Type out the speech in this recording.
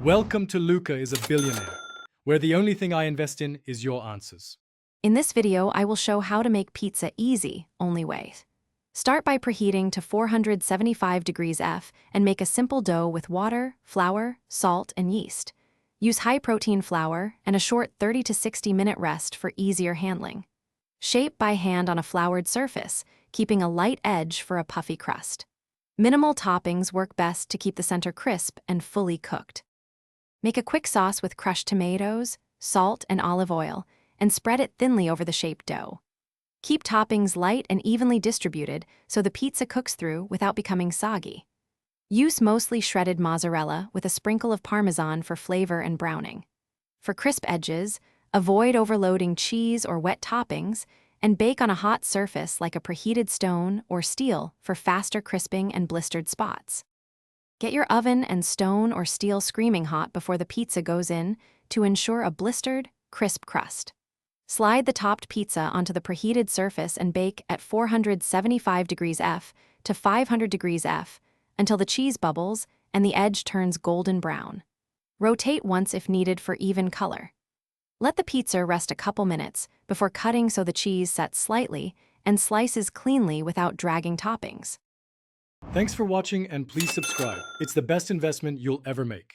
Welcome to Luca is a Billionaire, where the only thing I invest in is your answers. In this video, I will show how to make pizza easy, only way. Start by preheating to 475 degrees F and make a simple dough with water, flour, salt, and yeast. Use high-protein flour and a short 30 to 60 minute rest for easier handling. Shape by hand on a floured surface, keeping a light edge for a puffy crust. Minimal toppings work best to keep the center crisp and fully cooked. Make a quick sauce with crushed tomatoes, salt, and olive oil, and spread it thinly over the shaped dough. Keep toppings light and evenly distributed so the pizza cooks through without becoming soggy. Use mostly shredded mozzarella with a sprinkle of Parmesan for flavor and browning. For crisp edges, avoid overloading cheese or wet toppings, and bake on a hot surface like a preheated stone or steel for faster crisping and blistered spots. Get your oven and stone or steel screaming hot before the pizza goes in to ensure a blistered, crisp crust. Slide the topped pizza onto the preheated surface and bake at 475 degrees F to 500 degrees F until the cheese bubbles and the edge turns golden brown. Rotate once if needed for even color. Let the pizza rest a couple minutes before cutting so the cheese sets slightly and slices cleanly without dragging toppings. Thanks for watching and please subscribe. It's the best investment you'll ever make.